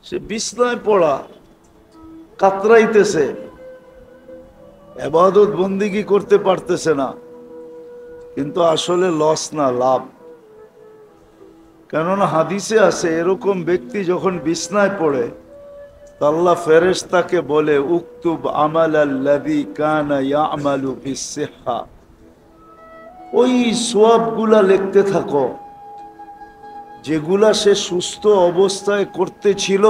সে বিছনায় পড়া কাতরাইতেছে, ইবাদত বন্দিগি করতে পারতেছে না, কিন্তু আসলে লস না, লাভ। কেননা হাদিসে আছে এরকম ব্যক্তি যখন বিছনায় পড়ে আল্লাহ ফেরেশতাকে বলে উকতুব আমালাল্লাযী কানা ইয়ামালু ফিস-সিহহা, ওই সওয়াবগুলা লিখতে থাকো যেগুলা সে সুস্থ অবস্থায় করতে ছিল,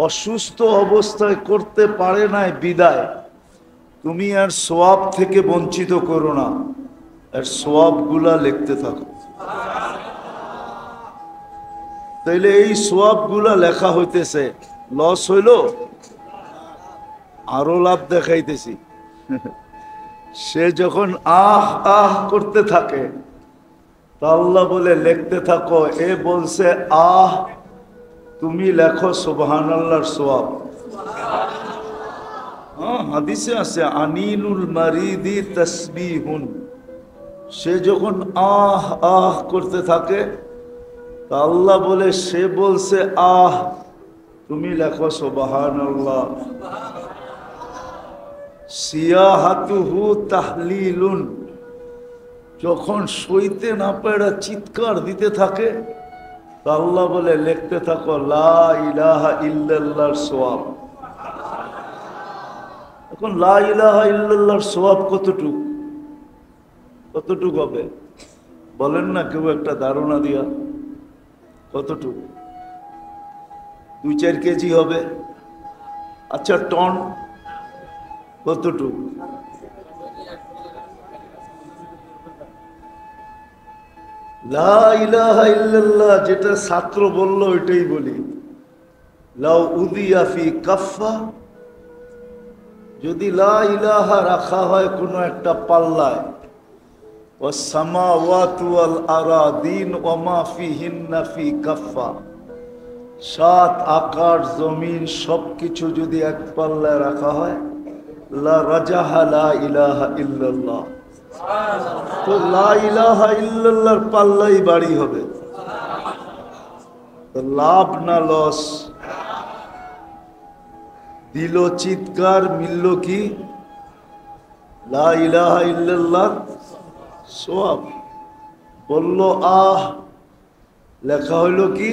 অসুস্থ অবস্থায় করতে পারে নাই বিদায় তুমি আর সওয়াব থেকে বঞ্চিত করো না, আর সওয়াবগুলা লিখতে থাকো। তাইলে এই সওয়াবগুলা লেখা হইতেছে, লস হইল, আরো লাভ দেখাইতেছি। সে যখন আহ আহ করতে থাকে তা আল্লাহ বলে লিখতে থাকো, এ বলছে আহ, তুমি লেখো সুবহানাল্লাহর সওয়াব। হ্যাঁ, হাদিসে আছে আনিনুল মারিদি তাসবিহুন, সে যখন আহ আহ করতে থাকে তা আল্লাহ বলে সে বলছে আহ, তুমি লেখো সুবহানাল্লাহ। সিয়াহাতুহু তাহলিলুন, যখন সইতে না পারে চিৎকার দিতে থাকে তা আল্লাহ বলে লিখতে থাকো লা ইলাহা ইল্লাল্লাহর সওয়াব। এখন লা ইলাহা ইল্লাল্লাহর সওয়াব কতটুক কতটুক হবে বলেন না, কেউ একটা ধারণা দিয়া, কতটুক? 2-4 কেজি হবে? আচ্ছা, টন কতটুক? লা ইলাহা ইল্লাল্লাহ যেটা ছাত্র বলল ওইটাই বলি, লাউ উদিয়া ফি কাফা, যদি লা ইলাহা রাখা হয় কোনো একটা পাল্লায়, ওয়াস সামাওয়াতু ওয়াল আরাদিন ওয়া মা ফিহিন্না ফি কাফা, 7 আকাশ জমিন সবকিছু যদি এক পাল্লায় রাখা হয়, লা রাজাহা লা ইলাহা ইল্লাল্লাহ, তো লা ইলাহা ইল্লাল্লাহর পাল্লাই বাড়ি হবে। তো লাভ না লস? দিল চিৎকার, মিলল কি? লা ইলাহা ইল্লাল্লাহ সওয়াব। বলল আহ, লেখা হইল কি?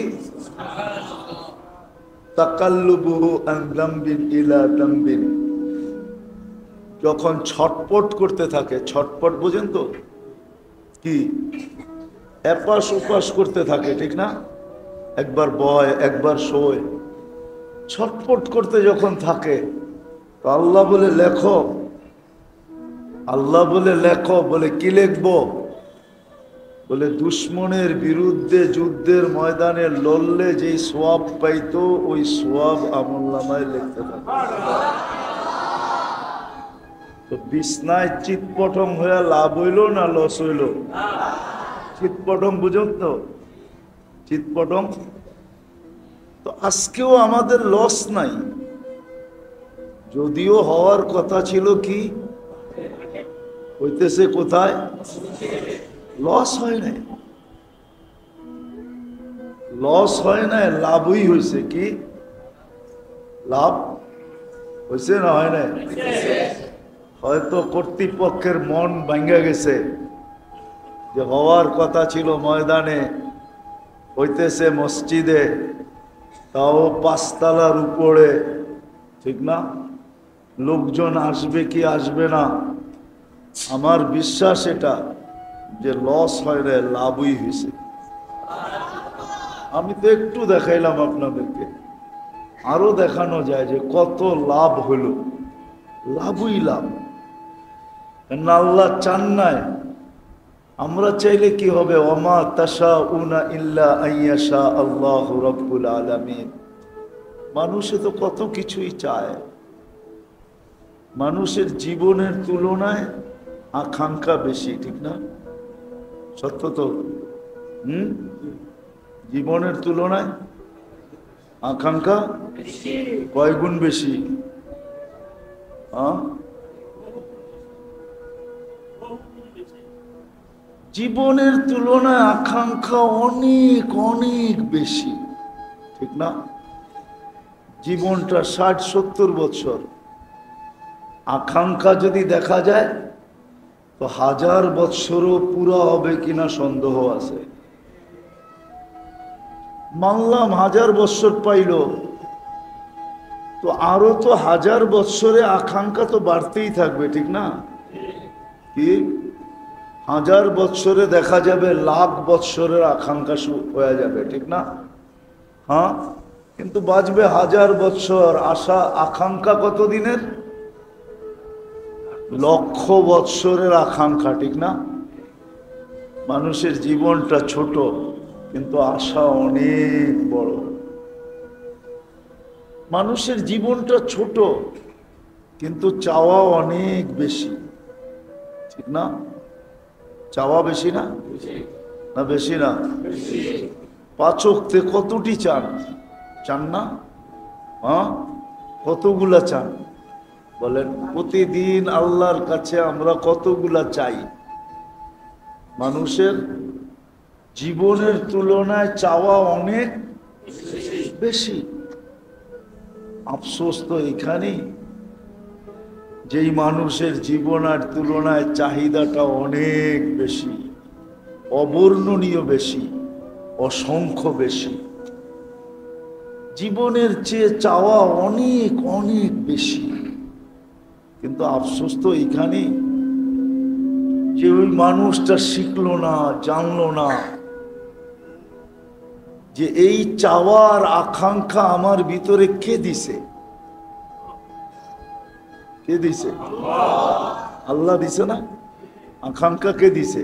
তাকাল্লুবুহু আন যামবিন ইলা যামবিন, যখন ছটপট করতে থাকে, ছটপট বোঝেন তো কি? এপাশ ওপাশ করতে থাকে, ঠিক না? একবার বয় একবার শোয়, ছটপট করতে যখন থাকে তো আল্লাহ বলে লেখো, আল্লাহ বলে লেখো, বলে কি লিখবো? বলে দুশ্মনের বিরুদ্ধে যুদ্ধের ময়দানে লড়লে যেই সওয়াব পাইতো ওই সওয়াব আমলনামায় লিখতে থাকে। তো বিছনায় চিৎপটং হয়ে লাভ হইল না লস হইল? চিৎপটং বুঝুন তো, চিৎপটং। তো আজকেও আমাদের লস নাই, যদিও হওয়ার কথা ছিল কি, হইতেছে কোথায়? লস হয় নাই, লস হয় নাই, লাভই হয়েছে। কি লাভ হয়েছে না হয় নাই? হয়তো কর্তৃপক্ষের মন ভাঙ্গা গেছে যে হওয়ার কথা ছিল ময়দানে, হইতেছে মসজিদে, তাও 5 তলার উপরে, ঠিক না? লোকজন আসবে কি আসবে না? আমার বিশ্বাস এটা যে লস হয় না, লাভই হয়েছে। আমি তো একটু দেখাইলাম আপনাদেরকে, আরো দেখানো যায় যে কত লাভ হলো, লাভই লাভ। আল্লাহ চান নাই, আমরা চাইলে কি হবে? ওমা তাশাউনা ইল্লা আইয়াশা আল্লাহু রাব্বুল আলামিন। মানুষে তো কত কিছুই চায়, মানুষের জীবনের তুলনায় আকাঙ্ক্ষা বেশি, ঠিক না? সত্য তো? জীবনের তুলনায় আকাঙ্ক্ষা কয় গুণ বেশি? জীবনের তুলনায় আকাঙ্ক্ষা অনেক অনেক বেশি, ঠিক না? জীবনটা 60-70 বছর, আকাঙ্ক্ষা যদি দেখা যায় তো 1000 বৎসরও পুরা হবে কিনা সন্দেহ আছে। মানলাম 1000 বৎসর পাইল, তো আরো তো 1000 বৎসরে আকাঙ্ক্ষা তো বাড়তেই থাকবে, ঠিক না? কি 1000 বৎসরে দেখা যাবে লাখ বৎসরের আকাঙ্ক্ষা হয়ে যাবে, ঠিক না? হ্যাঁ, কিন্তু বাঁচবে 1000 বৎসর, আশা আকাঙ্ক্ষা কত দিনের? লক্ষ বৎসরের আকাঙ্ক্ষা, ঠিক না? মানুষের জীবনটা ছোট কিন্তু আশা অনেক বড়। মানুষের জীবনটা ছোট কিন্তু চাওয়া অনেক বেশি, ঠিক না? চাওয়া বেশি না? না বেশি না? 5 ওয়াক্তে কতটি চান? চান না? হ্যাঁ, কতগুলা চান বলেন? প্রতিদিন আল্লাহর কাছে আমরা কতগুলা চাই? মানুষের জীবনের তুলনায় চাওয়া অনেক বেশি। আফসোস তো এখানেই, যেই মানুষের জীবনের তুলনায় চাহিদাটা অনেক বেশি, অবর্ণনীয় বেশি, অসংখ্য বেশি। জীবনের চেয়ে চাওয়া অনেক অনেক বেশি, কিন্তু আফসোস তো এখানেই যে ওই মানুষটা শিখলো না, জানলো না যে এই চাওয়ার আকাঙ্ক্ষা আমার ভিতরে কে দিছে? কে দিছে? আল্লাহ দিছে না? আকাঙ্ক্ষা কে দিছে?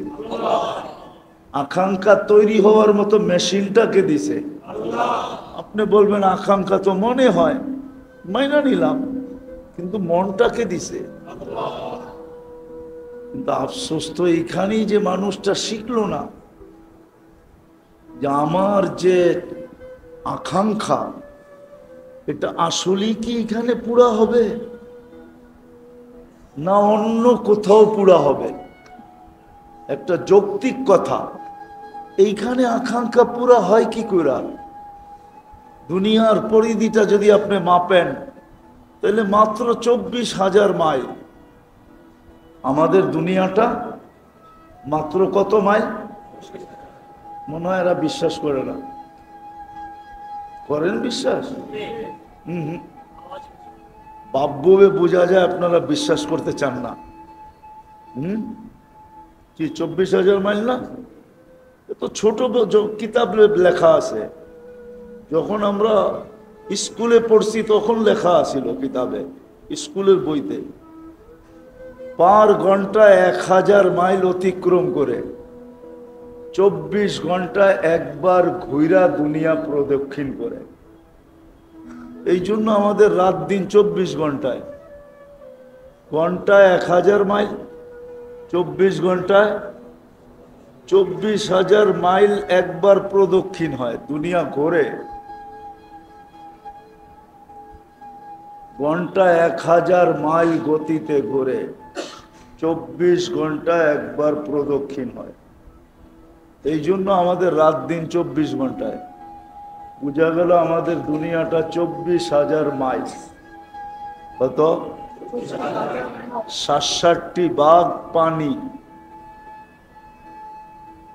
আকাঙ্ক্ষা তৈরি হওয়ার মতো মেশিনটা কে দিছে? আপনি বলবেন আকাঙ্ক্ষা তো মনে হয়, মাইনা নিলাম, কিন্তু মনটা কে দিছে? কিন্তু আফসোস তো এইখানেই যে মানুষটা শিখলো না যে আমার যে আকাঙ্ক্ষা এটা আসলেই কি এখানে পুরা হবে না অন্য কোথাও পুরা হবে? একটা যৌক্তিক কথা, এইখানে আকাঙ্ক্ষা পুরা হয় কি করে? দুনিয়ার পরিধিটা যদি আপনি মাপেন তাহলে মাত্র 24,000 মাইল। আমাদের দুনিয়াটা মাত্র কত মাইল? মনে হয় এরা বিশ্বাস করে না। করেন বিশ্বাস? বাব্যবে বোঝা যায় আপনারা বিশ্বাস করতে চান না। কি 24,000 মাইল না? তো ছোট কিতাব লেখা আছে, যখন আমরা স্কুলে পড়ছি তখন লেখা আছিল কিতাবে, স্কুলের বইতে, পার ঘন্টায় 1000 মাইল অতিক্রম করে 24 ঘন্টায় একবার ঘুরা দুনিয়া প্রদক্ষিণ করে। এই জন্য আমাদের রাত দিন 24 ঘন্টায়, ঘন্টায় 1000 মাইল, 24 ঘন্টায় 24,000 মাইল একবার প্রদক্ষিণ হয়, দুনিয়া ঘোরে। ঘন্টায় 1000 মাইল গতিতে ঘোরে, 24 ঘন্টায় একবার প্রদক্ষিণ হয়। এই জন্য আমাদের রাত দিন 24 ঘন্টায়। বুঝা গেল আমাদের দুনিয়াটা 24,000 মাইল। কত? 67টি ভাগ পানি,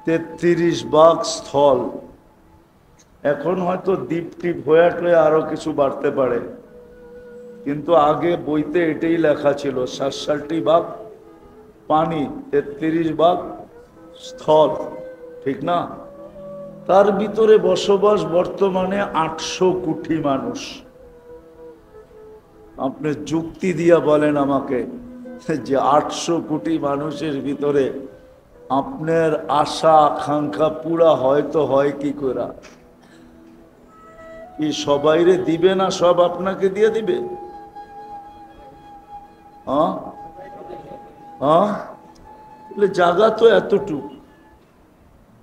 33 ভাগ স্থল। এখন হয়তো দ্বীপ টিপ হয়ে আরো কিছু বাড়তে পারে, কিন্তু আগে বইতে এটাই লেখা ছিল, 67টি ভাগ পানি, 33 ভাগ স্থল, ঠিক না? তার ভিতরে বসবাস বর্তমানে 800 কোটি মানুষ। আপনি যুক্তি দিয়া বলেন আমাকে যে 800 কোটি মানুষের ভিতরে আপনার আশা আকাঙ্ক্ষা পুরা হয়তো হয় কি করে? কি সবাইরে দিবে না? সব আপনাকে দিয়ে দিবে? জায়গা তো এতটুক,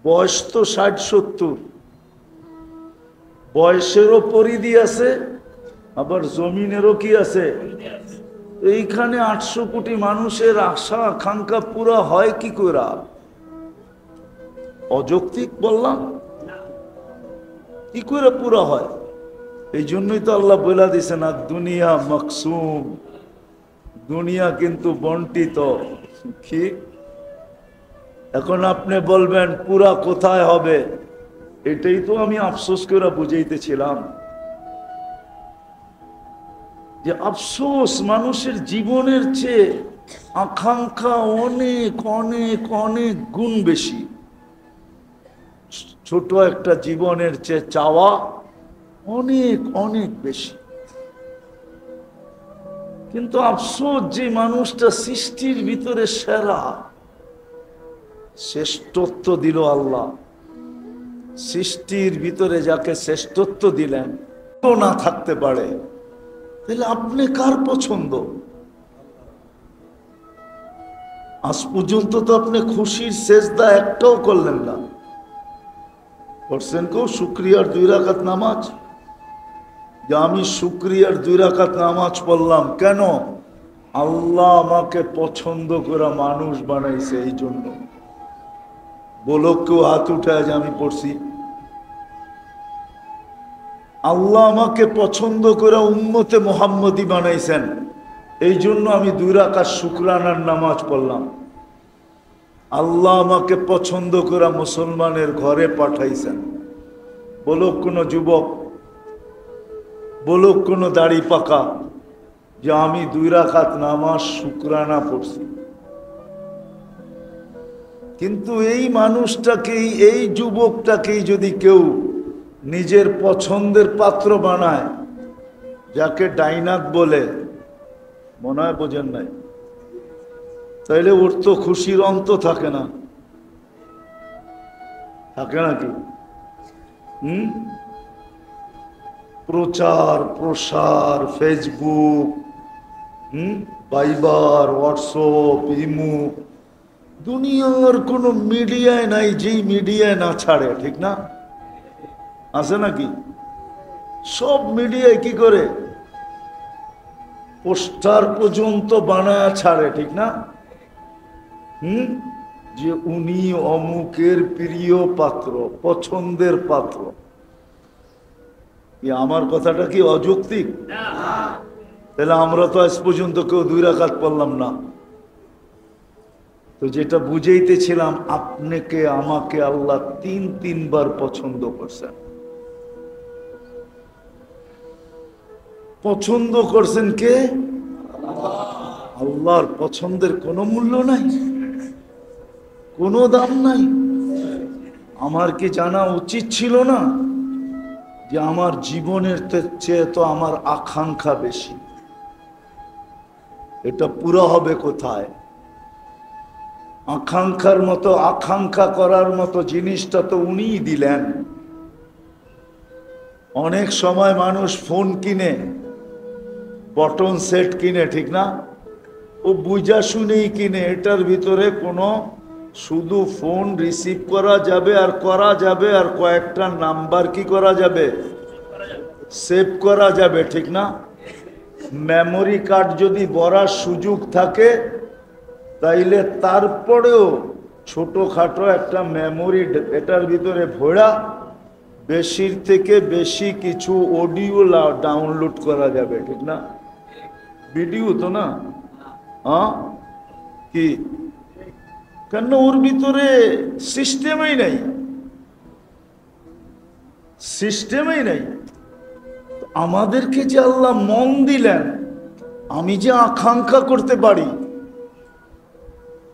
বয়স তো 60-70, বয়সেরও পরিধি আছে, আবার জমিনেরও কি আছে। এইখানে 800 কোটি মানুষের আশা আকাঙ্ক্ষা পুরা হয় কি করে? অযৌক্তিক বললাম? কি করে পুরা হয়? এই জন্যই তো আল্লাহ বলে দিয়েছেন আর দুনিয়া মাকসুম, দুনিয়া কিন্তু বন্টিত। কি এখন আপনি বলবেন পুরা কোথায় হবে? এটাই তো আমি আফসোস করে বুঝাইতেছিলাম যে আফসোস মানুষের জীবনের চেয়ে আকাঙ্ক্ষা অনেক অনেক অনেক গুণ বেশি। ছোট একটা জীবনের চেয়ে চাওয়া অনেক অনেক বেশি। কিন্তু আফসোস যে মানুষটা সৃষ্টির ভিতরে সেরা, শ্রেষ্ঠত্ব দিল আল্লাহ, সৃষ্টির ভিতরে যাকে শ্রেষ্ঠত্ব দিলেন তো না থাকতে পারে, তাহলে আপনি কার পছন্দ? আজ পর্যন্ত তো আপনি খুশির সেজদা একটাও করলেন না। করছেন কেউ শুক্রিয়ার 2 রাকাত নামাজ? যে আমি শুক্রিয়ার 2 রাকাত নামাজ পড়লাম, কেন? আল্লাহ আমাকে পছন্দ করে মানুষ বানাইছে এই জন্য। বলো কেউ হাত উঠায় যে আমি পড়ছি। আল্লাহ আমাকে পছন্দ করে উম্মতে মুহাম্মদী বানাইছেন, এই জন্য আমি 2 রাকাত শুকরানার নামাজ পড়লাম। আল্লাহ আমাকে পছন্দ করে মুসলমানের ঘরে পাঠাইছেন। বলো কোনো যুবক, বলো কোনো দাড়ি পাকা যে আমি 2 রাকাত নামাজ শুকরানা পড়ছি। কিন্তু এই মানুষটাকেই, এই যুবকটাকেই যদি কেউ নিজের পছন্দের পাত্র বানায়, যাকে ডাইনাত বলে, মনে হয় বোঝেন নাই, তাইলে ওর তো খুশির অন্ত থাকে না, থাকে নাকি? প্রচার প্রসার, ফেসবুক, ভাইবার, হোয়াটসঅ্যাপ, ইমো, দুনিয়ার কোনো মিডিয়ায় নাই যেই মিডিয়ায় না ছাড়ে, ঠিক না? আছে নাকি? সব মিডিয়ায় কি করে পোস্টার পর্যন্ত বানায় ছাড়ে, ঠিক না? যে উনি অমুকের প্রিয় পাত্র, পছন্দের পাত্র। আমার কথাটা কি অযৌক্তিক? তাহলে আমরা তো আজ পর্যন্ত কেউ 2 রাকাত পড়লাম না। তো যেটা বুঝাইতেছিলাম, আপনাকে আমাকে আল্লাহ 3 বার পছন্দ করছেন। পছন্দ করছেন কে? আল্লাহর পছন্দের কোনো মূল্য নাই, কোনো দাম নাই। আমার কি জানা উচিত ছিল না যে আমার জীবনের চেয়ে তো আমার আকাঙ্ক্ষা বেশি? এটা পুরো হবে কোথায়? আকাঙ্ক্ষার মতো, আকাঙ্ক্ষা করার মতো জিনিসটা তো উনিই দিলেন। অনেক সময় মানুষ ফোন কিনে, বটন সেট কিনে, ঠিক না? ও বুঝা শুনেই কিনে। এটার ভিতরে কোনো শুধু ফোন রিসিভ করা যাবে আর করা যাবে, আর কয়েকটা নাম্বার কি করা যাবে, সেভ করা যাবে, ঠিক না? মেমোরি কার্ড যদি ভরার সুযোগ থাকে, তাইলে তারপরেও ছোটখাটো একটা মেমোরি এটার ভিতরে ভরা বেশির থেকে বেশি কিছু অডিও ডাউনলোড করা যাবে, ঠিক না? ভিডিও তো না, হ্যাঁ কি? কেন? ওর ভিতরে সিস্টেমই নাই, সিস্টেমই নাই। আমাদেরকে যে আল্লাহ মন দিলেন, আমি যে আকাঙ্ক্ষা করতে পারি,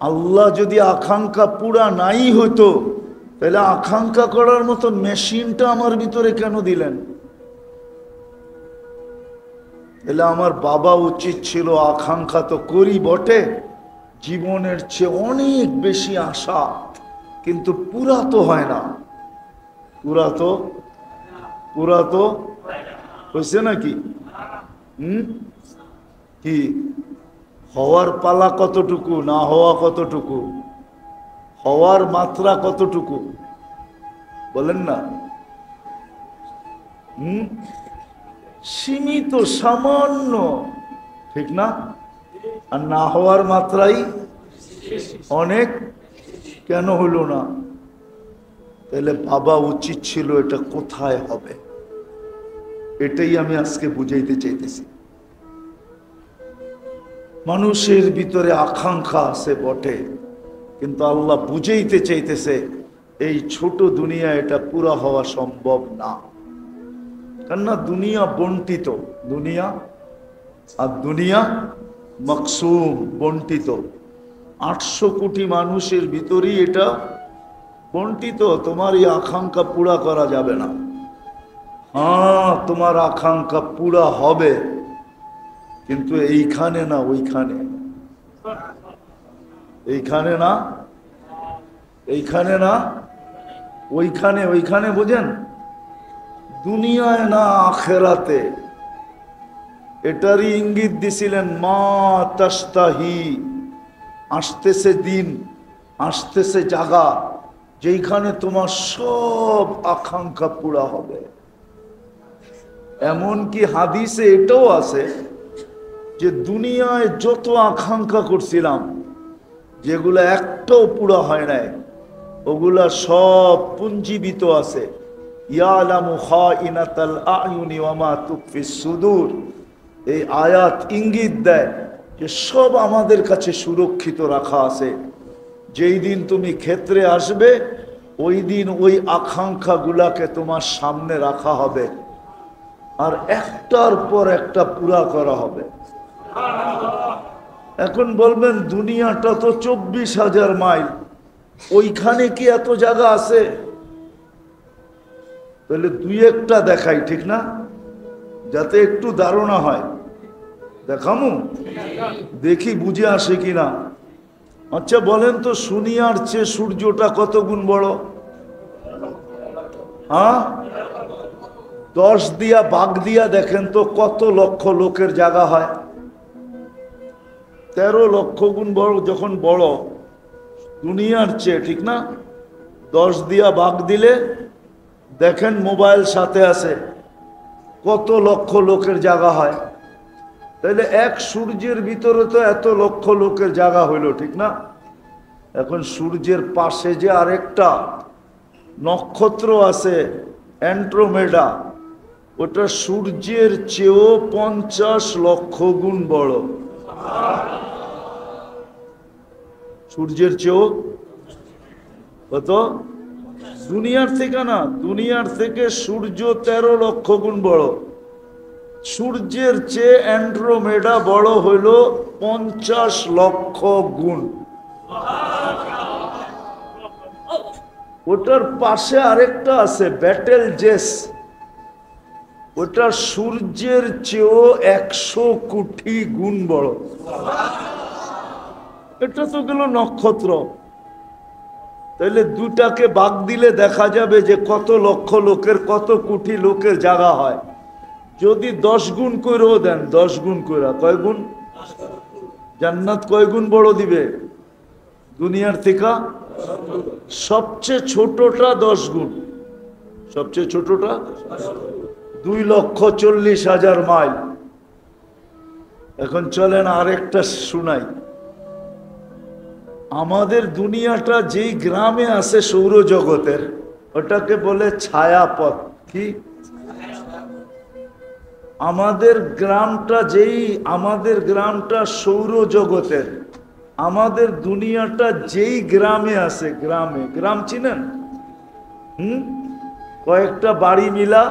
আল্লাহ যদি আকাঙ্ক্ষা পুরা নাই হতো, তাহলে আকাঙ্ক্ষা করার মতো মেশিনটা আমার ভিতরে কেন দিলেন? তাহলে আমার বাবা উচিত ছিল, আকাঙ্ক্ষা তো করি বটে, জীবনের চেয়ে অনেক বেশি আশা, কিন্তু পুরা তো হয় না। পুরা তো হয়েছে নাকি? কি হওয়ার পালা কতটুকু, না হওয়া কতটুকু, হওয়ার মাত্রা কতটুকু, বলেন না? সীমিত, সামান্য, ঠিক না? আর না হওয়ার মাত্রাই অনেক। কেন হলো না? তাহলে বাবা উচিত ছিল এটা কোথায় হবে, এটাই আমি আজকে বুঝাইতে চাইতেছি। মানুষের ভিতরে আকাঙ্ক্ষা আছে বটে, কিন্তু আল্লাহ বুঝাইতে চাইতেছে এই ছোট দুনিয়া এটা পুরা হওয়া সম্ভব না। কেননা দুনিয়া বন্টিত, দুনিয়া আর দুনিয়া মকসুম, বন্টিত। 800 কোটি মানুষের ভিতরেই এটা বন্টিত। তোমার এই আকাঙ্ক্ষা পুরা করা যাবে না। হ্যাঁ, তোমার আকাঙ্ক্ষা পুরা হবে, কিন্তু এইখানে না ওইখানে, এইখানে না এইখানে না ওইখানে। ওইখানে বোঝেন, দুনিয়ায় না আখেরাতে। এটারই ইঙ্গিত দিছিলেন মা তাস্তাহি। আসতেছে দিন, আসতেছে জায়গা যেখানে তোমার সব আকাঙ্ক্ষা পুরা হবে। এমনকি হাদিসে এটাও আছে যে দুনিয়ায় যত আকাঙ্ক্ষা করছিলাম, যেগুলো একটাও পুরা হয় নাই, ওগুলা সব পুঞ্জীবিত আছে। ইয়ালামু খাইনাতাল আয়ুনি ওয়া মা তুখফিস সুদূর। এই আয়াত ইঙ্গিত দেয় যে সব আমাদের কাছে সুরক্ষিত রাখা আছে। যেই দিন তুমি ক্ষেত্রে আসবে, ওই দিন ওই আকাঙ্ক্ষাগুলাকে তোমার সামনে রাখা হবে, আর একটার পর একটা পুরা করা হবে। এখন বলবেন দুনিয়াটা তো 24,000 মাইল, ওইখানে কি এত জায়গা আছে? তাহলে দুই একটা দেখাই, ঠিক না? যাতে একটু ধারণা হয়। দেখামু, দেখি বুঝে আসে কিনা। আচ্ছা বলেন তো, সুনিয়ার চেয়ে সূর্যটা কত গুণ বড়? হ্যাঁ, 10 দিয়া ভাগ দিয়া দেখেন তো কত লক্ষ লোকের জায়গা হয়। 13 লক্ষ গুণ বড় যখন বড় দুনিয়ার চেয়ে, ঠিক না? 10 দিয়া ভাগ দিলে দেখেন মোবাইল সাথে আছে, কত লক্ষ লোকের জায়গা হয়। তাহলে এক সূর্যের ভিতরে তো এত লক্ষ লোকের জায়গা হইল, ঠিক না? এখন সূর্যের পাশে যে আরেকটা নক্ষত্র আছে অ্যান্ড্রোমেডা, ওটা সূর্যের চেয়েও 50 লক্ষ গুণ বড়। সূর্যের চেয়েও কত? দুনিয়ার থেকে না, দুনিয়ার থেকে সূর্য 13 লক্ষ গুণ বড়। সূর্যের চেয়ে অ্যান্ড্রোমেডা বড় হইল 50 লক্ষ গুণ। ওটার পাশে আরেকটা আছে ব্যাটেল জেস, ওটা সূর্যের চেয়েও 100 কোটি গুণ বড়। এটা তো গেল নক্ষত্র। তাহলে দুটাকে ভাগ দিলে দেখা যাবে যে কত লক্ষ লোকের, কত কোটি লোকের জায়গা হয়। যদি 10 গুণ করেও দেন, 10 গুণ করে, কয় গুণ? জান্নাত কয় গুণ বড় দিবে দুনিয়ার থেকে? সবচেয়ে ছোটটা 10 গুণ, সবচেয়ে ছোটটা 2,40,000 মাইল। এখন চলেন আরেকটা শুনাই। আমাদের দুনিয়াটা যেই গ্রামে আছে সৌরজগতের, ওটাকে বলে ছায়াপথ। কি? আমাদের গ্রামটা সৌরজগতের, আমাদের দুনিয়াটা যেই গ্রামে আছে, গ্রাম চিনেন? কয়েকটা বাড়ি মিলা,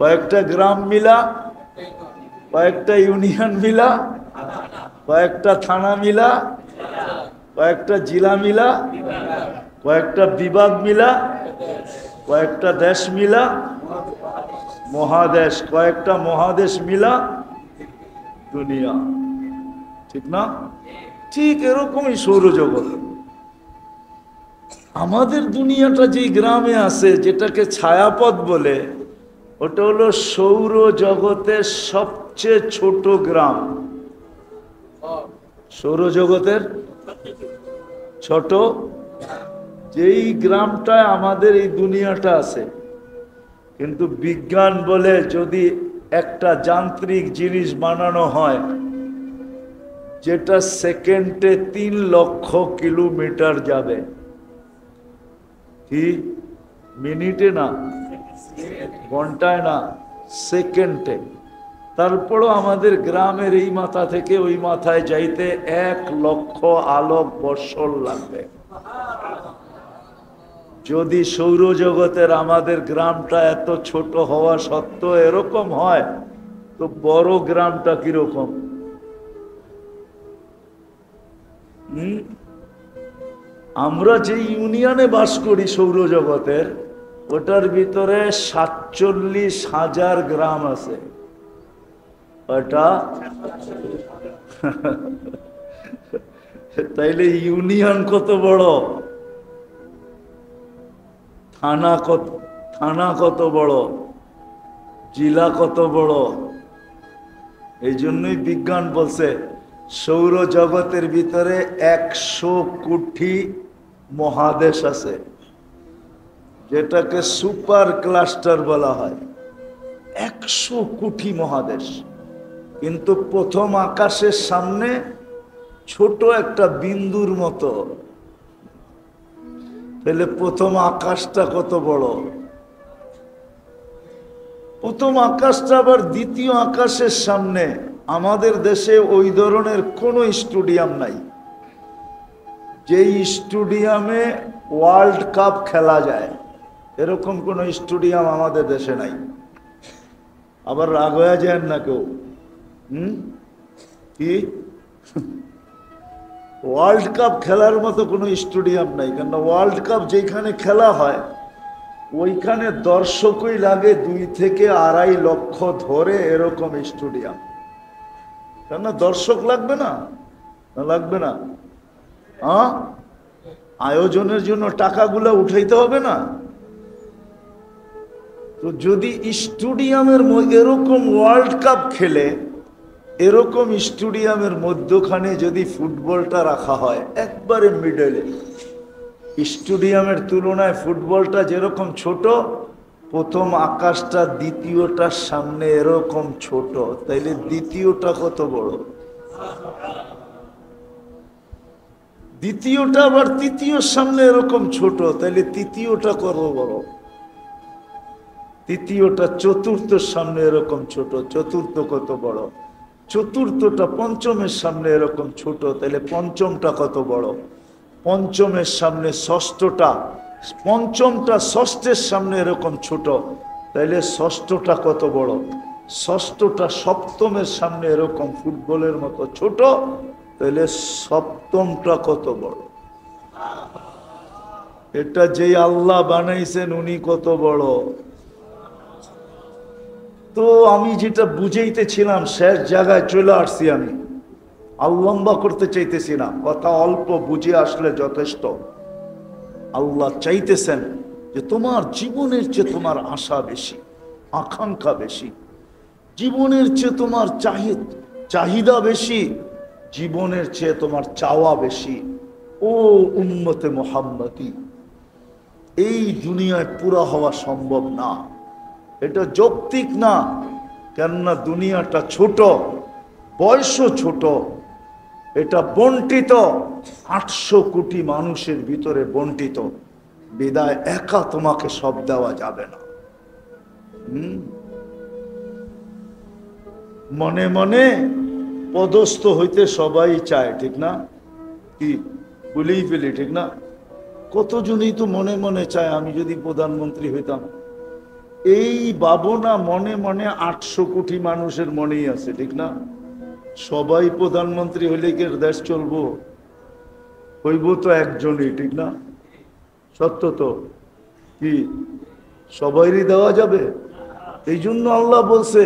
কয়েকটা গ্রাম মিলা, কয়েকটা ইউনিয়ন মিলা, কয়েকটা থানা মিলা, কয়েকটা জেলা মিলা, কয়েকটা বিভাগ মিলা, কয়েকটা দেশ মিলা, মহাদেশ, কয়েকটা মহাদেশ মিলা দুনিয়া, ঠিক না? ঠিক এরকমই সৌরজগৎ। আমাদের দুনিয়াটা যে গ্রামে আছে, যেটাকে ছায়াপথ বলে, ওটা হলো সৌরজগতের সবচেয়ে ছোট গ্রাম। সৌরজগতের ছোট যেই গ্রামটায় আমাদের এই দুনিয়াটা আছে। কিন্তু বিজ্ঞান বলে যদি একটা যান্ত্রিক জিনিস বানানো হয় যেটা সেকেন্ডে 3 লক্ষ কিলোমিটার যাবে, কি মিনিটে না, ঘন্টায় না, সেকেন্ডে। তারপরও আমাদের গ্রামের এই মাথা থেকে ওই মাথায় যাইতে 1,00,000 আলোক বৎসর লাগবে। যদি সৌরজগতের আমাদের গ্রামটা এত ছোট হওয়া সত্ত্বেও এরকম হয়, তো বড় গ্রামটা কিরকম? আমরা যে ইউনিয়নে বাস করি সৌরজগতের, ওটার ভিতরে 47,000 গ্রাম আছে। ওটা তাইলে ইউনিয়ন কত বড়, থানা কত বড়, জেলা কত বড়। এই জন্যই বিজ্ঞান বলছে সৌরজগতের ভিতরে 100 কোটি মহাদেশ আছে, যেটাকে সুপার ক্লাস্টার বলা হয়। 100 কোটি মহাদেশ, কিন্তু প্রথম আকাশের সামনে ছোট একটা বিন্দুর মতো। তাহলে প্রথম আকাশটা কত বড়? প্রথম আকাশটা আবার দ্বিতীয় আকাশের সামনে। আমাদের দেশে ওই ধরনের কোনো স্টেডিয়াম নাই, যেই স্টেডিয়ামে ওয়ার্ল্ড কাপ খেলা যায়, এরকম কোনো স্টেডিয়াম আমাদের দেশে নাই। আবার রাগ হয়ে যায় না কেউ? কি ওয়ার্ল্ড কাপ খেলার মতো কোনো স্টেডিয়াম নাই? কেন ওয়ার্ল্ড কাপ যেখানে খেলা হয় ওইখানে দর্শকই লাগে 2 থেকে 2.5 লক্ষ ধরে, এরকম স্টেডিয়াম। কেন দর্শক লাগবে না? লাগবে না? আয়োজনের জন্য টাকাগুলো উঠাইতে হবে না? তো যদি স্টেডিয়ামের এরকম ওয়ার্ল্ড কাপ খেলে, এরকম স্টেডিয়ামের মধ্যখানে যদি ফুটবলটা রাখা হয় একবারে মিডলে, স্টেডিয়ামের তুলনায় ফুটবলটা যেরকম ছোট, প্রথম আকাশটা দ্বিতীয়টার সামনে এরকম ছোট, তাইলে দ্বিতীয়টা কত বড়? দ্বিতীয়টা আবার তৃতীয়র সামনে এরকম ছোট, তাইলে তৃতীয়টা কত বড়? তৃতীয়টা চতুর্থের সামনে এরকম ছোট, চতুর্থ কত বড়? চতুর্থটা পঞ্চমের সামনে এরকম ছোট, তাহলে পঞ্চমটা কত বড়? পঞ্চমের সামনে ষষ্ঠটা, পঞ্চমটা ষষ্ঠের সামনে এরকম ছোট, তাইলে ষষ্ঠটা কত বড়? ষষ্ঠটা সপ্তমের সামনে এরকম ফুটবলের মতো ছোট, তাহলে সপ্তমটা কত বড়? এটা যেই আল্লাহ বানাইছেন উনি কত বড়? তো আমি যেটা বুঝাইতেছিলাম শেষ জায়গায় চলে আসছি। আমি লম্বা করতে চাইতেছি না, কথা অল্প বুঝে আসলে যথেষ্ট। আল্লাহ চাইতেছেন যে তোমার জীবনের চেয়ে তোমার আশা বেশি, আকাঙ্ক্ষা বেশি, জীবনের চেয়ে তোমার চাহিদা বেশি, জীবনের চেয়ে তোমার চাওয়া বেশি। ও উম্মতে মুহাম্মদী, এই দুনিয়ায় পুরা হওয়া সম্ভব না, এটা যৌক্তিক না। কেননা দুনিয়াটা ছোট, বয়সও ছোট, এটা বন্টিত 800 কোটি মানুষের ভিতরে বন্টিত, বিদায় একা তোমাকে সব দেওয়া যাবে না। মনে মনে পদস্থ হইতে সবাই চায়, ঠিক না? কি বলেই ফেলি, ঠিক না? কতজনই তো মনে মনে চায় আমি যদি প্রধানমন্ত্রী হইতাম। এই ভাবনা মনে মনে 800 কোটি মানুষের মনেই আছে, ঠিক না? সবাই প্রধানমন্ত্রী হইলে কি দেশ চলবো? হইব তো একজনই, ঠিক না? সত্য তো? কি সবাইরই দেওয়া যাবে? এই জন্য আল্লাহ বলছে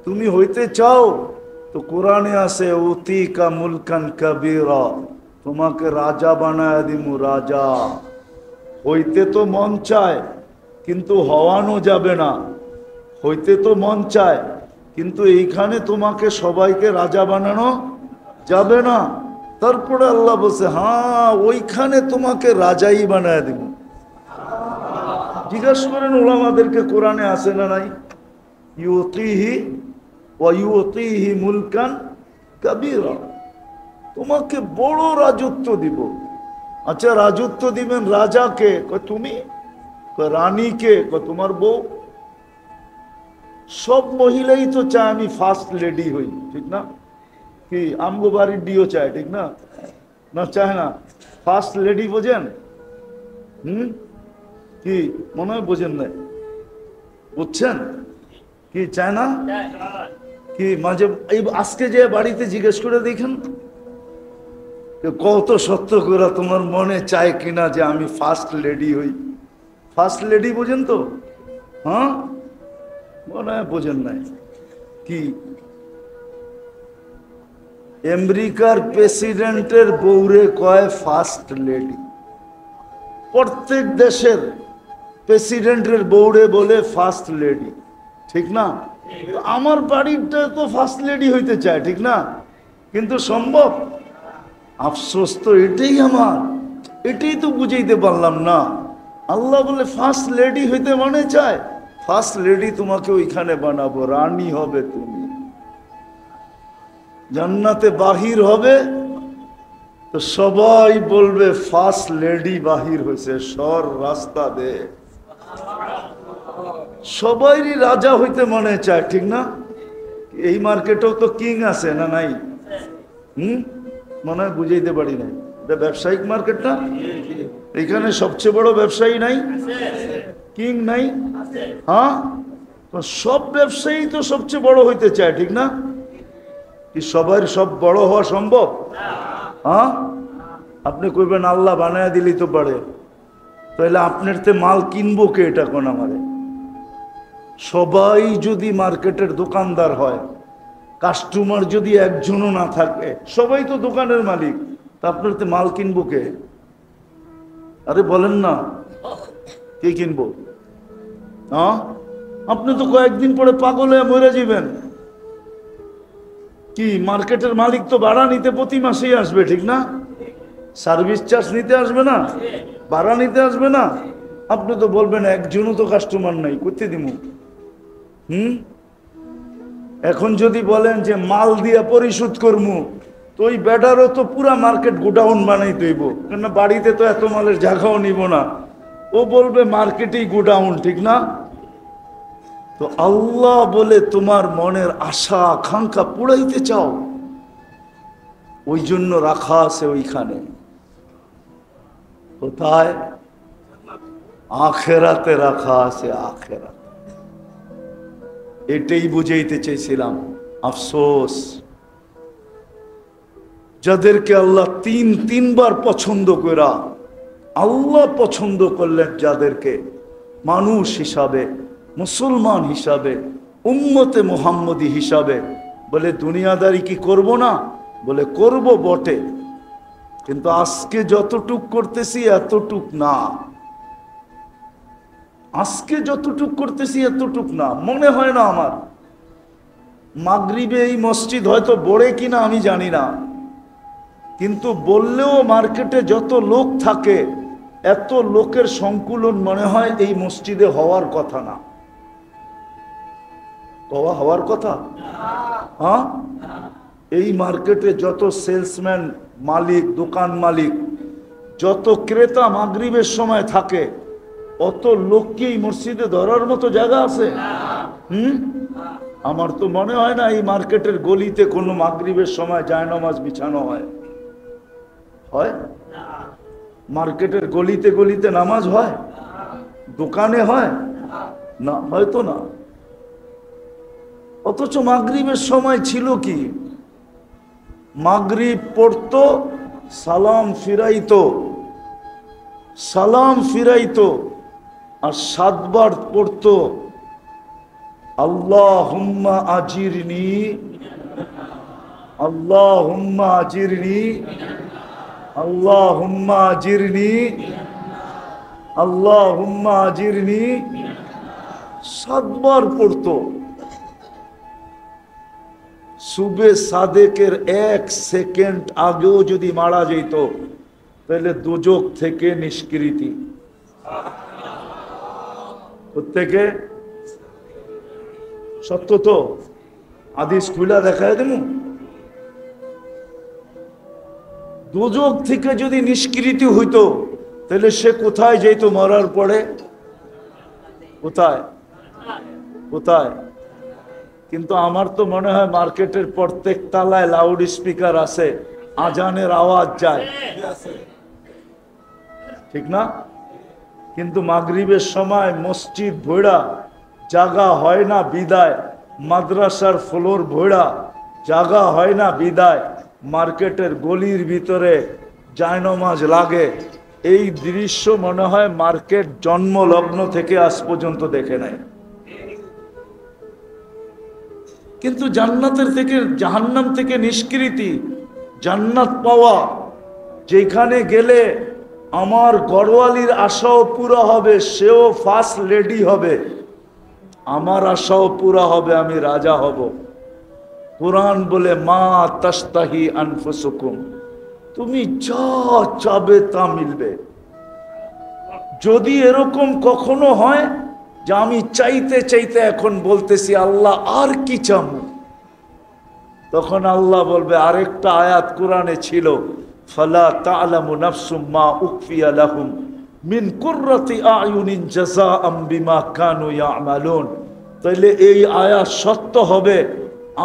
তুমি হইতে চাও তো কোরআনে আছে উতিকা মুলকান কাবীরা, তোমাকে রাজা বানায় দিমু। রাজা হইতে তো মন চায় কিন্তু হওয়ানো যাবে না, হইতে তো মন চায় কিন্তু এইখানে তোমাকে সবাইকে রাজা বানানো যাবে না। তারপরে আল্লাহ বলছে হ্যাঁ ওইখানে তোমাকে রাজাই বানায় দিব। জিজ্ঞাসা করেন উলামাদেরকে, কোরআনে আছে না নাই? ইউতিহি ওয়া ইউতিহি মুলকান কাবীরা, তোমাকে বড় রাজত্ব দিব। আচ্ছা রাজত্ব দিবেন রাজাকে? তুমি রানীকে? তোমার বউ। সব মহিলাই তো চায় আমি ফার্স্ট লেডি হই, ঠিক না? কি আমগো বাড়ির ডিও চায়, ঠিক না? না চায় না? ফার্স্ট লেডি বোঝেন? কি মনে হয় বোঝেন না? বুঝছেন কি চায় না? কি মাঝে এই আজকে যে বাড়িতে জিজ্ঞেস করে দেখেন কত সত্য করে তোমার মনে চায় কিনা যে আমি ফার্স্ট লেডি হই। ফার্স্ট লেডি বোঝেন তো? হ্যাঁ, মনে হয় বোঝেন নাই। কি আমেরিকার প্রেসিডেন্টের বউরে কয় ফার্স্ট লেডি, প্রত্যেক দেশের প্রেসিডেন্টের বউরে বলে ফার্স্ট লেডি, ঠিক না? আমার বাড়িটা তো ফার্স্ট লেডি হইতে চায়, ঠিক না? কিন্তু সম্ভব? আফসোস তো এটাই আমার, এটাই তো বুঝাইতে পারলাম না। আল্লাহ বলে ফার্স্ট লেডি হইতে মনে চায়, ফার্স্ট লেডি তোমাকে ওইখানে বানাবো, রানী হবে তুমি, জান্নাতে বাহির হবে তো সবাই বলবে ফার্স্ট লেডি বাহির হয়েছে, সর রাস্তা দে। সবাইরই রাজা হইতে মনে চায়, ঠিক না? এই মার্কেটেও তো কিং আছে না নাই? মনে হয় বুঝাইতে পারি নাই। এটা ব্যবসায়িক মার্কেট না? এখানে সবচেয়ে বড় ব্যবসায়ী নাই? কিং নাই? হ্যাঁ, সব ব্যবসায়ী তো সবচেয়ে বড় হইতে চায়, ঠিক না? কি সবার সব বড় হওয়া সম্ভব? হ্যাঁ, আপনি কইবেন আল্লাহ বানায় দিলেই তো পারে, তাহলে আপনার তে মাল কিনবো কে? এটা কোন আমারে? সবাই যদি মার্কেটের দোকানদার হয়, কাস্টমার যদি একজনও না থাকে, সবাই তো দোকানের মালিক, তা আপনার তে মাল কিনবো কে? আরে বলেন না, কে কিনবো? হ্যাঁ, আপনি তো কয়েকদিন পরে পাগল হয়ে মরে যাবেন। কি মার্কেটের মালিক তো ভাড়া নিতে প্রতি মাসেই আসবে, ঠিক না? সার্ভিস চার্জ নিতে আসবে না? ভাড়া নিতে আসবে না? আপনি তো বলবেন একজনও তো কাস্টমার নাই, করতে দিব। এখন যদি বলেন যে মাল দিয়া পরিশোধ করবো, তো ওই বেটারও তো পুরা মার্কেট গোডাউন বানাই দইব, কেন বাড়িতে তো এত মালের জায়গাও নিব না। ও বলবে মার্কেটেই গোডাউন, ঠিক না? তো আল্লাহ বলে তোমার মনের আশা আকাঙ্ক্ষা পুরাইতে চাও, ওই জন্য রাখা আছে ওইখানে। কোথায়? আখেরাতে রাখা আছে, আখেরাত। এটাই বুঝাইতে চাইছিলাম। আফসোস যাদেরকে আল্লাহ তিনবার পছন্দ করা, আল্লাহ পছন্দ করলেন যাদেরকে মানুষ হিসাবে, মুসলমান হিসাবে, উম্মতে মুহাম্মদী হিসাবে, বলে দুনিয়াদারি কি করব না? বলে করব বটে, কিন্তু আজকে যতটুক করতেছি এতটুক না। আজকে যতটুক করতেছি এতটুক না। মনে হয় না আমার মাগরিবে এই মসজিদ হয়তো বড়ে কিনা আমি জানি না, কিন্তু বললেও মার্কেটে যত লোক থাকে এত লোকের সংকুলন মনে হয় এই মসজিদে হওয়ার কথা না। হওয়ার কথা? হ্যাঁ, এই মার্কেটে যত সেলসম্যান, মালিক, দোকান মালিক, যত ক্রেতা মাগরিবের সময় থাকে, অত লোককে এই মসজিদে ধরার মতো জায়গা আছে? আমার তো মনে হয় না এই মার্কেটের গলিতে কোনো মাগরিবের সময় জায়নামাজ বিছানো হয়। হয়? মার্কেটের গলিতে গলিতে নামাজ হয়? দোকানে হয় না? হয়তো না। অথচ মাগরিবের সময় ছিল কি, মাগরিব পড়তো, সালাম ফিরাইতো, সালাম ফিরাইতো, আর 7 বার পড়তো আল্লাহুম্মা আজিরনি, আল্লাহুম্মা আজিরনি, আল্লাহুম্মা আজিরনি, আল্লাহুম্মা আজিরনি, 7 বার পড়তো। সুবে সাদেকের 1 সেকেন্ড আগেও যদি মারা যেত তাহলে দোজখ থেকে নিষ্কৃতি। প্রত্যেকে সত্য তো? হাদিস খুলা দেখায় দেব। দোজখ থেকে যদি নিষ্কৃতি হইতো তাহলে সে কোথায় যেত মরার পরে? কোথায়? কোথায়? কিন্তু আমার তো মনে হয় মার্কেটের প্রত্যেক তলায় লাউড স্পিকার আছে, আজানের আওয়াজ যায়, ঠিক না? কিন্তু মাগরিবের সময় মসজিদ ভৈরা, জাগা হয় না বিদায়, মাদ্রাসার ফ্লোর ভৈরা, জাগা হয় না বিদায়, মার্কেটের গলির ভিতরে জায়নমাজ লাগে। এই দৃশ্য মনে হয় মার্কেট জন্ম লগ্ন থেকে আজ পর্যন্ত দেখে নাই। কিন্তু জান্নাতের থেকে, জাহান্নাম থেকে নিষ্কৃতি, জান্নাত পাওয়া, যেখানে গেলে আমার ঘরওয়ালির আশাও পুরা হবে, সেও ফার্স্ট লেডি হবে, আমার আশাও পুরা হবে, আমি রাজা হব। কুরআন বলে মা তাস্তাহি আনফুসুকুম, তুমি যা চাবে তা মিলবে। যদি এরকম কখনো হয় যে আমি চাইতে চাইতে এখন বলতেছি আল্লাহ আর কি চাবো, তখন আল্লাহ বলবে, আরেকটা আয়াত কোরআনে ছিল, ফালা তা'লামু নাফসুম মা উখফিয়া লাহুম মিন কুররাতি আয়ুনিন জাযাআম বিমা কানু ইয়ামালুন। তাইলে এই আয়াত সত্য হবে,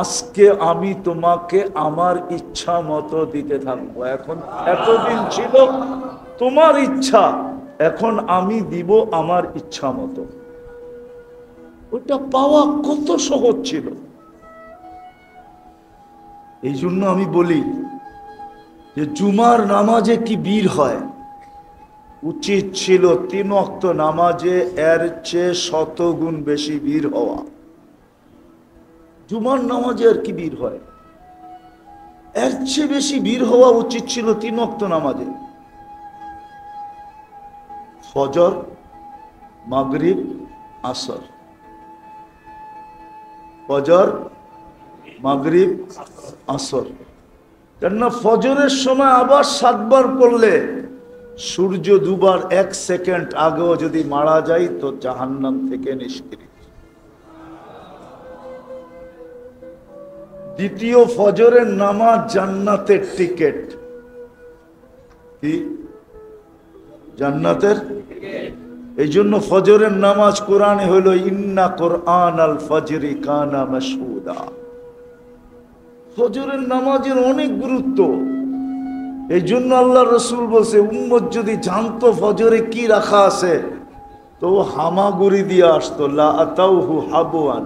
আজকে আমি তোমাকে আমার ইচ্ছা মতো দিতে থাকবো। এখন এতদিন ছিল তোমার ইচ্ছা, এখন আমি দিব আমার ইচ্ছা মতো। ওটা পাওয়া কত সহজ ছিল। এই জন্য আমি বলি যে জুমার নামাজে কি ভিড় হয়, উচিত ছিল 3 ওয়াক্ত নামাজে এর চেয়ে 100 গুণ বেশি ভিড় হওয়া। জুমার নামাজে আর কি ভিড় হয়, এর চেয়ে বেশি ভিড় হওয়া উচিত ছিল 3 ওয়াক্ত নামাজে। ফজর, মাগরিব, আসর, ফজর, মাগরিব, আসর। কেননা ফজরের সময় আবার 7 বার পড়লে সূর্য 2 বার 1 সেকেন্ড আগেও যদি মারা যায় তো জাহান্নাম থেকে নিষ্কৃতি। দ্বিতীয় ফজরের নামাজ জান্নাতের টিকেট। কি জান্নাতের? এই জন্য ফজরের নামাজ কোরআনে হলো ইন্না কোরআন আল ফজরি কানা মাশহুদা। ফজরের নামাজের অনেক গুরুত্ব। এই জন্য আল্লাহ রসুল বলছে, উম্মত যদি জানতো ফজরে কি রাখা আছে তো হামাগুড়ি দিয়ে আসতো, লা আতাউহু হাবওয়ান,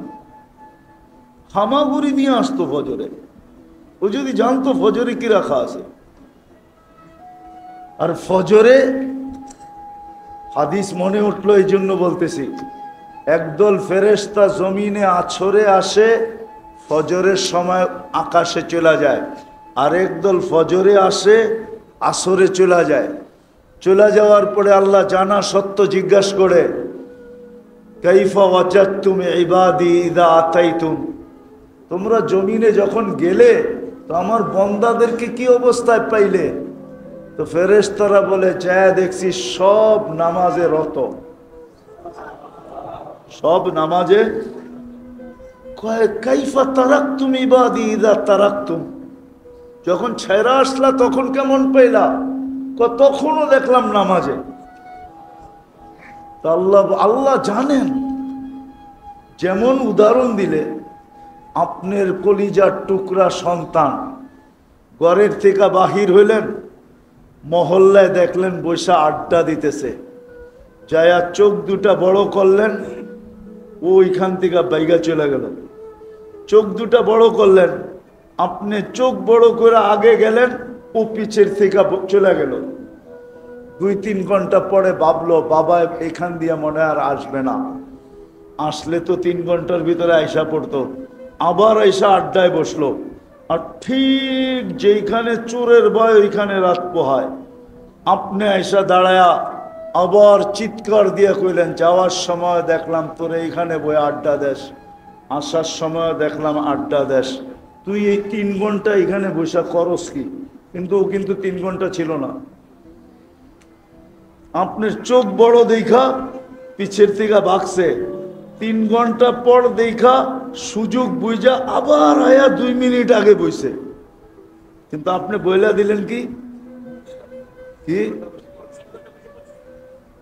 হামাগুড়ি দিয়ে আসতো ফজরে। ও যদি জানতো ফজরে কি রাখা আছে। আর ফজরে হাদিস মনে উঠলো, এই জন্য বলতেছি, একদল ফেরেশতা জমিনে আছরে আসে, ফজরের সময় আকাশে চলে যায়, আর একদল ফজরে আসে, আসরে চলে যায়। চলে যাওয়ার পরে আল্লাহ জানা সত্য জিজ্ঞাসা করে, কাইফা ওয়াজাদতুম ইবাদি ইযা আতাইতুম, তোমরা জমিনে যখন গেলে তো আমার বন্দাদেরকে কি অবস্থায় পাইলে? তো ফেরেশতারা বলে, যায় দেখছি সব নামাজে রত, সব নামাজে। কাইফা তারাকতুম ইবাদি ইযা তারাকতুম, যখন ছেড়ে আসলা তখন কেমন পাইলা? তখনও দেখলাম নামাজে। আল্লাহ জানেন। যেমন উদাহরণ দিলে, আপনার কলিজার টুকরা সন্তান ঘরের থেকে বাহির হইলেন, মহল্লায় দেখলেন বৈশা আড্ডা দিতেছে, যায়া চোখ দুটা বড় করলেন, ওইখান থেকে বাইগা চলে গেল। চোখ দুটা বড় করলেন, আপনি চোখ বড় করে আগে গেলেন, ও পিছের থেকে চলে গেল। 2-3 ঘন্টা পরে ভাবলো, বাবা এখান দিয়ে মনে আর আসবে না, আসলে তো 3 ঘন্টার ভিতরে আইসা পড়তো। আবার আইসা আড্ডায় বসলো, আর ঠিক যেইখানে চোরের ভয় ওইখানে রাত পোহায়। আপনি আইসা দাঁড়ায়া আবার চিৎকার দিয়ে কইলেন, যাওয়ার সময় দেখলাম তোর এইখানে বই আড্ডা দেশ, আসার সময় দেখলাম আড্ডা দেশ, তুই এই 3 ঘন্টা এখানে বসে করস কি? কিন্তু ও কিন্তু 3 ঘন্টা ছিল না। আপনার চোখ বড় দেখা পিছের থেকে ভাগছে, 3 ঘন্টা পর দেখা সুযোগ বুঝা আবার আয়া 2 মিনিট আগে বইছে। কিন্তু আপনি বইলা দিলেন কি কি?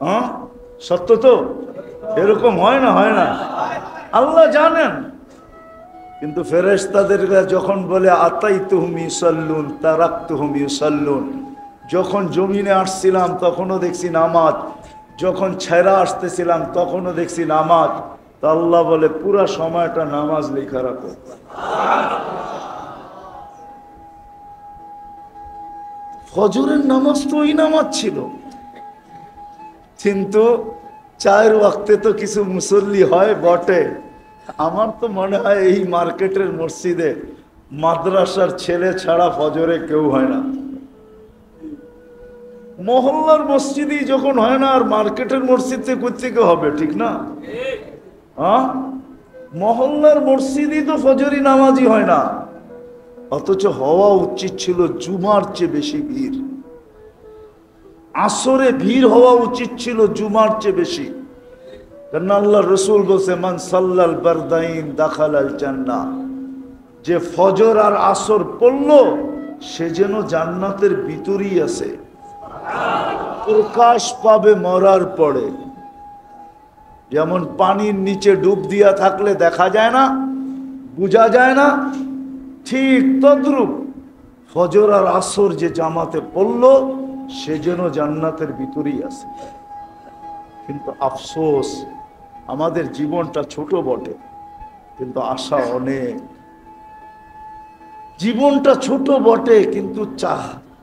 হ্যাঁ, সত্য তো? এরকম হয় না? হয় না? আল্লাহ জানেন। কিন্তু ফেরেশতাদেরকে যখন বলে আতাইতুহুম ইউসাল্লুন তারাকতুহুম ইউসাল্লুন, যখন জমিনে আসছিলাম তখনও দেখছি নামাজ, যখন ছেড়া আসতেছিলাম তখনও দেখছি নামাজ। তা আল্লাহ বলে পুরা সময়টা নামাজ লেখা রাখো। ফজরের নামাজ তো ওই নামাজ ছিল, কিন্তু 4 ওয়াক্তে তো কিছু মুসল্লি হয় বটে। আমার তো মনে হয় এই মার্কেটের মসজিদে মাদ্রাসার ছেলে ছাড়া ফজরে কেউ হয় না। মহল্লার মসজিদই যখন হয় না, আর মার্কেটের মসজিদে কোত্থেকে হবে, ঠিক না? হ্যাঁ, মহল্লার মসজিদই তো ফজরি নামাজি হয় না। অথচ হওয়া উচিত ছিল জুমার চেয়ে বেশি ভিড়, আসরে ভিড় হওয়া উচিত ছিল জুমার চেয়ে বেশি। কারণ আল্লাহ রসুল বলছে মান সাল্লাল বারদাইন দাখালাল জান্নাহ, যে ফজর আর আসর পড়ল সে যেন জান্নাতের ভিতরই আছে, প্রকাশ পাবে মরার পরে। যেমন পানির নিচে ডুব দিয়া থাকলে দেখা যায় না, বোঝা যায় না, ঠিক তদ্রূপ ফজর আর আসর যে জামাতে পড়ল সে যেন জান্নাতের ভিতরই আছে। কিন্তু আফসোস, আমাদের জীবনটা ছোট বটে কিন্তু আশা অনেক। জীবনটা ছোট বটে কিন্তু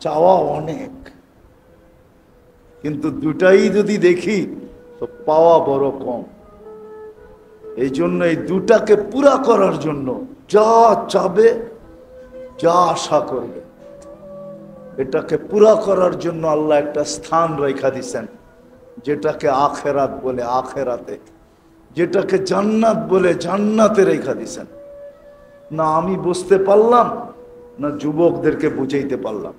চাওয়া অনেক। কিন্তু দুটাই যদি দেখি তো পাওয়া বড় কম। এই জন্য এই দুটাকে পুরা করার জন্য যা চাবে, যা আশা করবে, এটাকে পুরা করার জন্য আল্লাহ একটা স্থান রেখা দিছেন, যেটাকে আখেরাত বলে আখেরাতে, যেটাকে জান্নাত বলে জান্নাতে রেখা দিছেন। না আমি বুঝতে পারলাম, না যুবকদেরকে বুঝাইতে পারলাম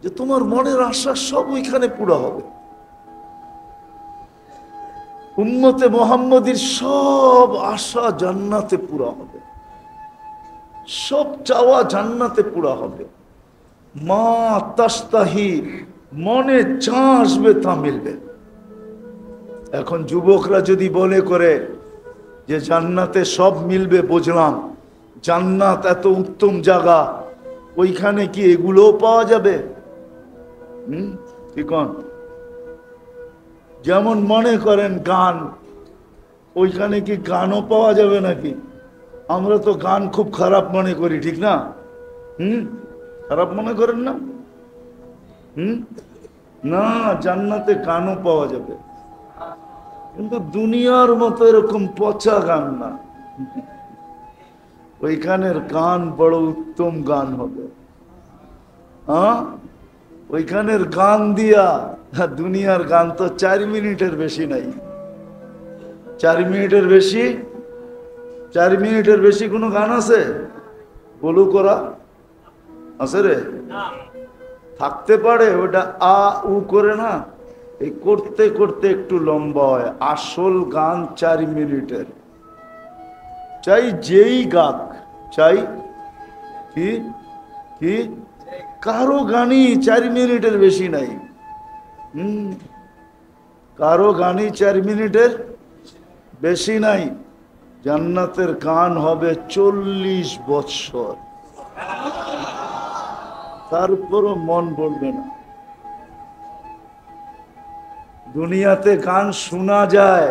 যে তোমার মনের আশা সব ওইখানে পুরা হবে। উম্মতে মুহাম্মদীর সব আশা জান্নাতে পুরা হবে, সব চাওয়া জান্নাতে পুরা হবে। মা তাস্তাহি, মনে যা আসবে তা মিলবে। এখন যুবকরা যদি বলে করে যে জান্নাতে সব মিলবে, বুঝলাম জান্নাত এত উত্তম জায়গা, ওইখানে কি এগুলোও পাওয়া যাবে? কি কোন? যেমন মনে করেন গান, ওইখানে কি গানও পাওয়া যাবে নাকি? আমরা তো গান খুব খারাপ মনে করি, ঠিক না? খারাপ মনে করেন না? না, জান্নাতে গানও পাওয়া যাবে, কিন্তু দুনিয়ার মতো এরকম পচা গান না। ওইখানের গান বড় উত্তম গান হবে। ওইখানের গান দিয়া, দুনিয়ার গান তো 4 মিনিটের বেশি নাই। 4 মিনিটের বেশি, 4 মিনিটের বেশি কোনো গান আছে? বলু করা আছে রে? থাকতে পারে, ওটা আ উ করে না, এই করতে করতে একটু লম্বা হয়। আসল গান 4 মিনিটের, চাই যেই গাক, চাই কি কি কারো গানই 4 মিনিটের বেশি নাই। কারো গানই 4 মিনিটের বেশি নাই। জান্নাতের গান হবে 40 বৎসর, তারপরও মন বলবে না। দুনিয়াতে গান শোনা যায়,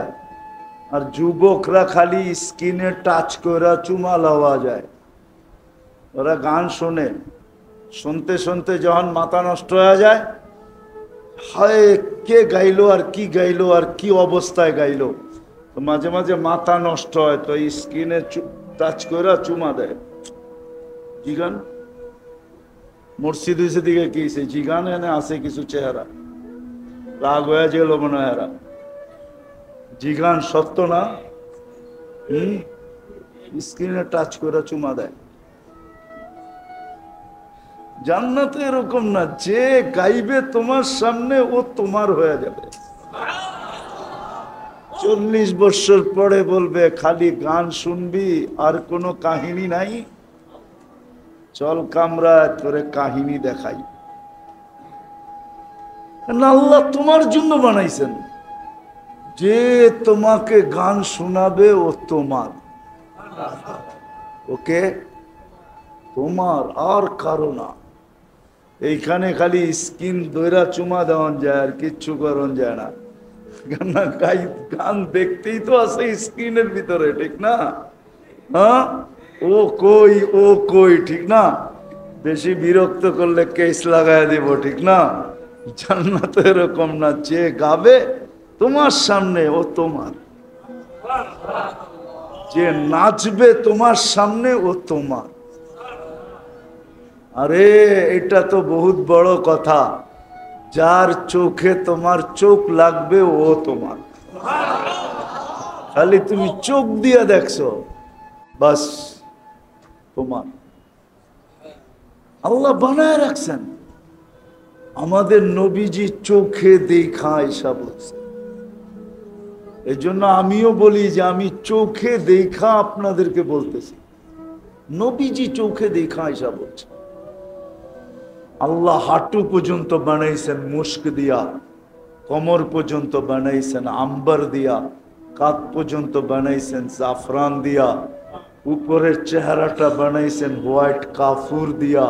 আর যুবকরা খালি স্ক্রিনে টাচ করে চুমা লওয়া যায়। ওরা গান শোনে, শুনতে শুনতে যখন মাথা নষ্ট হয়ে যায়, হায় কে গাইলো আর কি গাইলো আর কি অবস্থায় গাইলো, তো মাঝে মাঝে মাথা নষ্ট হয়, তো স্ক্রিনে টাচ করে চুমা দেয়। জি গান মসজিদ দিকে কি জি গান এনে আছে কিছু চেহারা রাগ হয়ে গেল মনে হয় এরা। জি গান সত্য না? স্ক্রিনে টাচ করে চুমা দেয়। জান্নাতে এরকম না, যে গাইবে তোমার সামনে ও তোমার হয়ে যাবে। 40 বছর পরে বলবে খালি গান শুনবি আর কোনো কাহিনী নাই, চল কামরা তোরে কাহিনী দেখাই। আল্লাহ তোমার জন্য বানাইছেন, যে তোমাকে গান শোনাবে ও তোমার। ওকে তোমার আর কারো না। এইখানে খালি স্কিন দইরা চুমা দেওয়ান যায়, আর কিচ্ছু করন যায় না। গান দেখতেই তো আছে স্ক্রিনের ভিতরে, ঠিক না? হ্যাঁ, ও কই ও কই, ঠিক না? বেশি বিরক্ত করলে কেস লাগাই দিব, ঠিক না? জান্নাত এরকম না, যে গাবে তোমার সামনে ও তোমার, যে নাচবে তোমার সামনে ও তোমার। আরে এটা তো বহুত বড় কথা। যার চোখে তোমার চোখ লাগবে ও তোমার। খালি তুমি চোখ দিয়ে দেখছো, বাস তোমার। আল্লাহ বানায় রাখছেন। আমাদের নবীজি চোখে দেখা আয়েশা বলছে। এই জন্য আমিও বলি যে আমি চোখে দেখা আপনাদেরকে বলতেছি। নবীজি চোখে দেখা আয়েশা বলছে। আল্লাহ হাঁটু পর্যন্ত বানাইছেন মুস্ক দিয়া, কোমর পর্যন্ত বানাইছেন আম্বার দিয়া, কাঁধ পর্যন্ত বানাইছেন জাফরান দিয়া, উপরের চেহারাটা বানাইছেন হোয়াইট কাফুর দিয়া।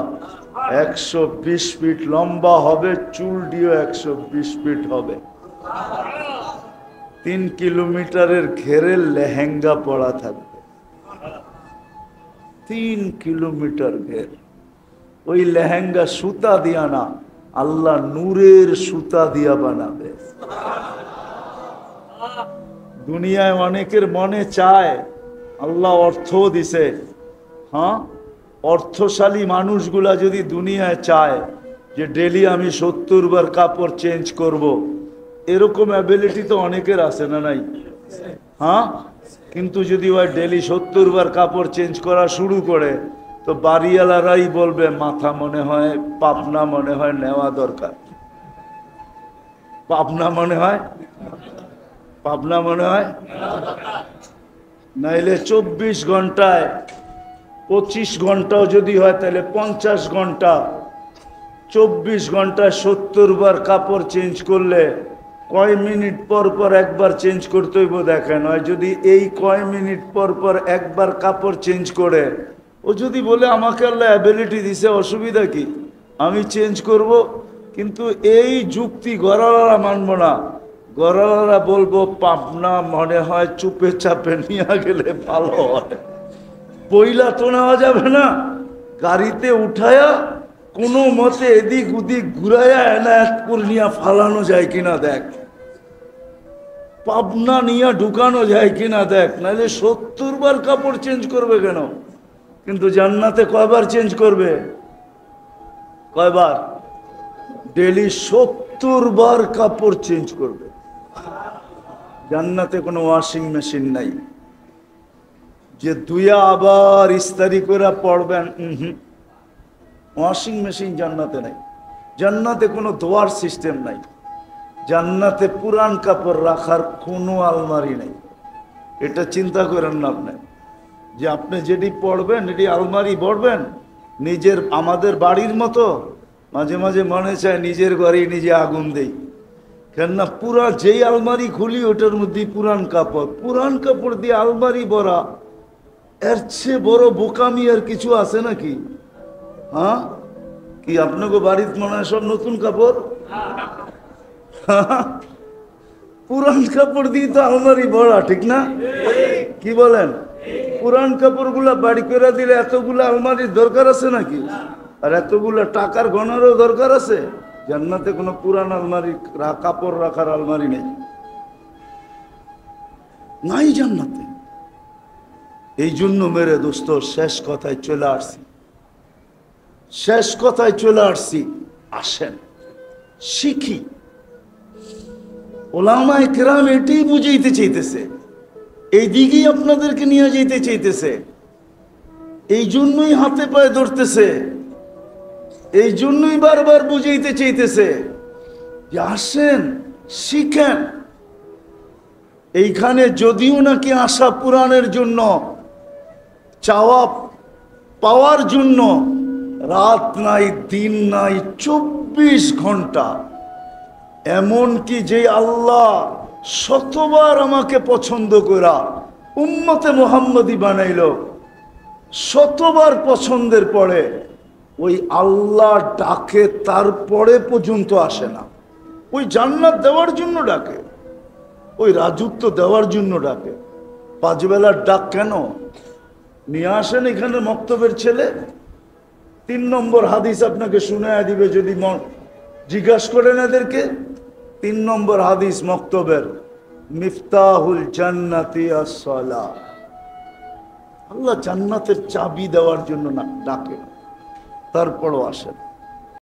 120 ফিট লম্বা হবে, চুল দিয়ে 120 ফিট হবে। 3 কিলোমিটারের ঘেরের লেহেঙ্গা পরা থাকবে। 3 কিলোমিটার ঘের। ওই লেহেঙ্গা সুতা দিয়া না, আল্লাহ নূরের সুতা দিয়া বানাবে। দুনিয়ায় অনেকের মনে চায়, আল্লাহ অর্থ দিছে, হ্যাঁ, অর্থশালী মানুষগুলা যদি দুনিয়ায় চায় যে ডেলি আমি 70 বার কাপড় চেঞ্জ করব, এরকম অ্যাবিলিটি তো অনেকের আছে না নাই? হ্যাঁ, কিন্তু যদি ওই ডেলি 70 বার কাপড় চেঞ্জ করা শুরু করে, তো বাড়িওয়ালারাই বলবে মাথা মনে হয়, পাবনা মনে হয় নেওয়া দরকার। পাবনা মনে হয়, পাবনা মনে হয়। নাইলে 24 ঘন্টায় 25 ঘন্টাও যদি হয় তাহলে 50 ঘন্টা। 24 ঘন্টায় 70 বার কাপড় চেঞ্জ করলে কয় মিনিট পর পর একবার চেঞ্জ করতে হইব দেখেন। হয় যদি এই কয় মিনিট পর পর একবার কাপড় চেঞ্জ করে, ও যদি বলে আমাকে আল্লাহ অ্যাবিলিটি দিছে, অসুবিধা কি, আমি চেঞ্জ করব, কিন্তু এই যুক্তি গড়ালারা মানব না। গড়ালারা বলবো পাবনা মনে হয় চুপে চাপে নিয়ে গেলে ভালো হয়। পয়লা তো নেওয়া যাবে না, গাড়িতে উঠায়া কোনো মতে এদিক ওদিক ঘুরাইয়া এনায়তপুর নিয়ে ফালানো যায় কিনা দেখ, পাবনা নিয়ে ঢুকানো যায় কিনা দেখ। নাহলে 70 বার কাপড় চেঞ্জ করবে কেন? কিন্তু জান্নাতে কয়বার চেঞ্জ করবে? কয়বার? ডেলি 70 বার কাপড় চেঞ্জ করবে। জান্নাতে কোনো ওয়াশিং মেশিন নাই যে দুইয়া আবার ইস্তারি করে পড়বেন। ওয়াশিং মেশিন জান্নাতে নাই। জান্নাতে কোনো ধোয়ার সিস্টেম নাই। জান্নাতে পুরান কাপড় রাখার কোনো আলমারি নেই। এটা চিন্তা করেন না আপনি, যে আপনি যেটি পড়বেন এটি আলমারি পড়বেন নিজের। আমাদের বাড়ির মতো মাঝে মাঝে মনে চায় নিজের ঘরে নিজে আগুন দেই, কেননা পুরা যেই আলমারি খুলি ওটার মধ্যে পুরান কাপড়। পুরান কাপড় দিয়ে আলমারি ভরা, এর চেয়ে বড় বোকামি আর কিছু আছে নাকি? হ্যাঁ, কি আপনাকে বাড়িতে মনে হয় সব নতুন কাপড়? পুরান কাপড় দিয়ে তো আলমারি ভরা, ঠিক না? কি বলেন? পুরান কাপড় গুলা বাড়ি করে দিলে এতগুলা আলমারির দরকার আছে নাকি? আর এতগুলা টাকার গণারও দরকার আছে? জান্নাতে কোনো পুরান আলমারি, কাপড় রাখার আলমারি নেই, নাই জান্নাতে। এই জন্য মেরে দোস্ত শেষ কথায় চলে আসছি, শেষ কথায় চলে আসছি। আসেন শিখি। ওলামায়ে কেরাম এটাই বুঝাইতে চাইতেছে, এই দিকেই আপনাদেরকে নিয়ে যেতে চাইতেছে। এই জন্যই হাতে পায়ে ধরতেছে, এই জন্যই বারবার বুঝাইতে চাইতেছে যে আসেন শিখেন। এইখানে যদিও নাকি আশা পূরণের জন্য, চাওয়া পাওয়ার জন্য রাত নাই দিন নাই, 24 ঘন্টা। এমন কি যে আল্লাহ শতবার আমাকে পছন্দ করা উম্মতে মুহাম্মদী বানাইল, শতবার পছন্দের পরে ওই আল্লাহ ডাকে, তারপরে পর্যন্ত আসে না। ওই জান্নাত দেওয়ার জন্য ডাকে, ওই রাজত্ব দেওয়ার জন্য ডাকে। 5 বেলার ডাক কেন? নিয়ে আসেন এখানে মক্তবের ছেলে। 3 নম্বর হাদিস আপনাকে শুনায়া দিবে যদি জিজ্ঞাসা করেন এদেরকে। 3 নম্বর হাদিস মক্তবের, মিফতাহুল জান্নাতি আস-সালাহ। আল্লাহ জান্নাতের চাবি দেওয়ার জন্য না ডাকে, তারপরও আসেন।